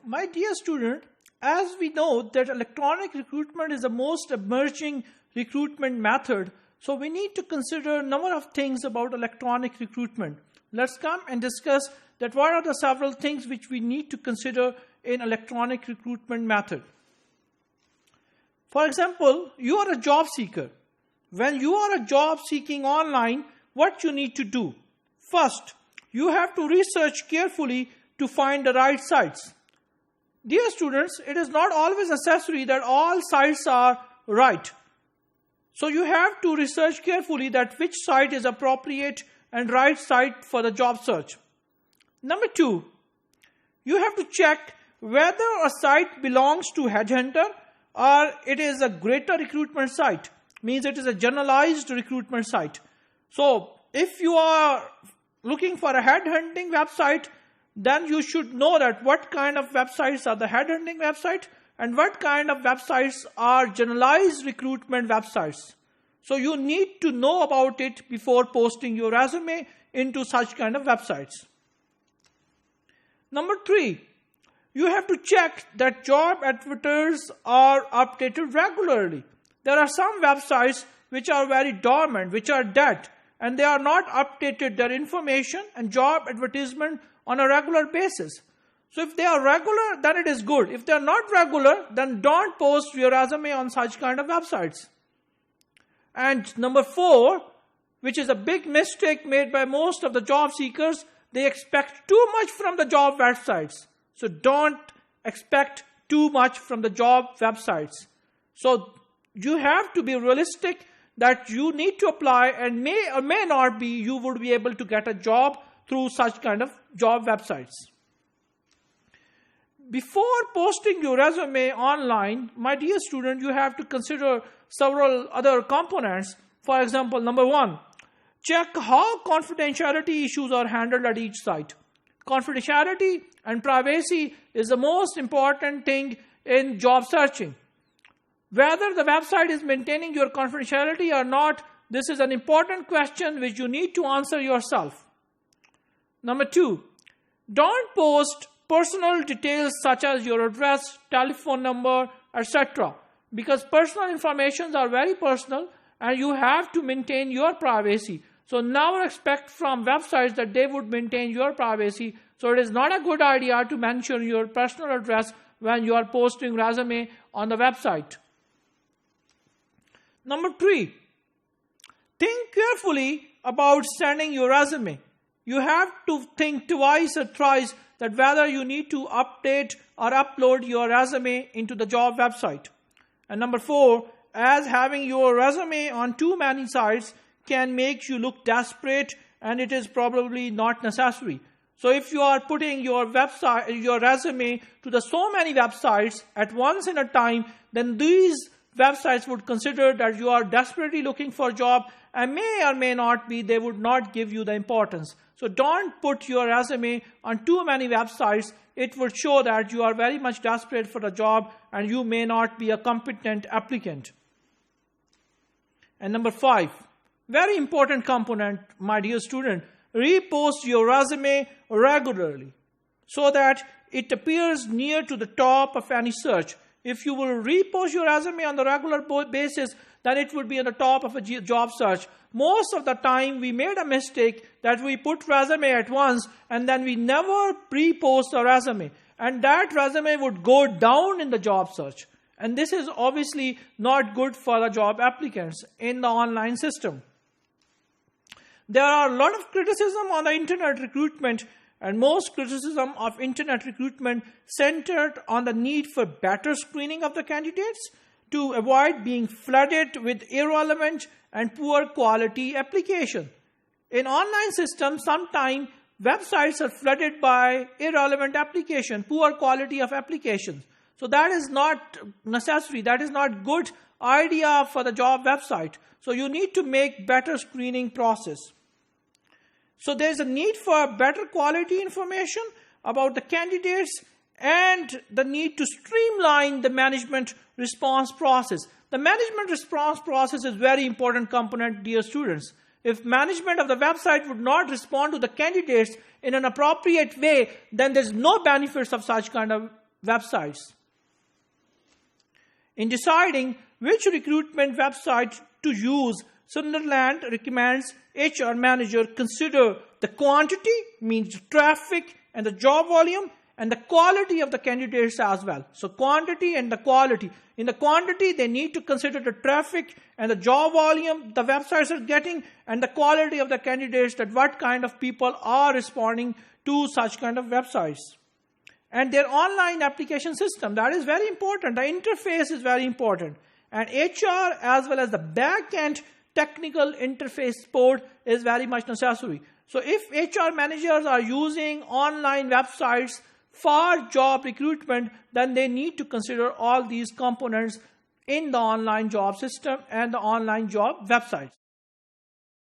My dear student, as we know that electronic recruitment is the most emerging recruitment method, so we need to consider a number of things about electronic recruitment. Let's come and discuss that what are the several things which we need to consider in electronic recruitment method. For example, you are a job seeker. When you are a job seeking online, what you need to do? First, you have to research carefully to find the right sites. Dear students, it is not always necessary that all sites are right. So you have to research carefully that which site is appropriate and right site for the job search. Number 2, you have to check whether a site belongs to headhunter or it is a greater recruitment site. Means it is a generalized recruitment site. So if you are looking for a headhunting website, then you should know that what kind of websites are the headhunting website and what kind of websites are generalized recruitment websites. So you need to know about it before posting your resume into such kind of websites. Number 3, you have to check that job adverts are updated regularly. There are some websites which are very dormant, which are dead, and they are not updated their information and job advertisement on a regular basis. So if they are regular, then it is good. If they are not regular, then don't post your resume on such kind of websites. And number 4, which is a big mistake made by most of the job seekers, they expect too much from the job websites. So don't expect too much from the job websites. So you have to be realistic that you need to apply, and may or may not be you would be able to get a job through such kind of job websites. Before posting your resume online, my dear student, you have to consider several other components. For example, number 1, check how confidentiality issues are handled at each site. Confidentiality and privacy is the most important thing in job searching. Whether the website is maintaining your confidentiality or not, this is an important question which you need to answer yourself. Number 2, don't post personal details such as your address, telephone number, etc. Because personal information are very personal and you have to maintain your privacy. So never expect from websites that they would maintain your privacy. So it is not a good idea to mention your personal address when you are posting resume on the website. Number 3, think carefully about sending your resume. You have to think twice or thrice that whether you need to update or upload your resume into the job website. And number 4, as having your resume on too many sites can make you look desperate, and it is probably not necessary. So if you are putting your resume to so many websites at once in a time, then these websites would consider that you are desperately looking for a job, and may or may not be they would not give you the importance. So don't put your resume on too many websites. It would show that you are very much desperate for a job and you may not be a competent applicant. And number 5, very important component, my dear student, repost your resume regularly so that it appears near to the top of any search. If you will repost your resume on the regular basis, then it would be on the top of a job search. Most of the time, we made a mistake that we put resume at once and then we never pre-post a resume. And that resume would go down in the job search. And this is obviously not good for the job applicants in the online system. There are a lot of criticism on the internet recruitment, and most criticism of internet recruitment centered on the need for better screening of the candidates to avoid being flooded with irrelevant and poor quality application. In online systems, sometimes websites are flooded by irrelevant application, poor quality of applications. So that is not necessary. That is not good idea for the job website. So you need to make better screening process. So there is a need for better quality information about the candidates and the need to streamline the management response process. The management response process is a very important component, dear students. If management of the website would not respond to the candidates in an appropriate way, then there's no benefits of such kind of websites. In deciding which recruitment website to use, Sunderland recommends HR manager consider the quantity, means traffic and the job volume, and the quality of the candidates as well. So quantity and the quality. In the quantity, they need to consider the traffic and the job volume the websites are getting, and the quality of the candidates, that what kind of people are responding to such kind of websites. And their online application system, that is very important. The interface is very important. And HR as well as the back-end technical interface support is very much necessary. So if HR managers are using online websites for job recruitment, then they need to consider all these components in the online job system and the online job websites.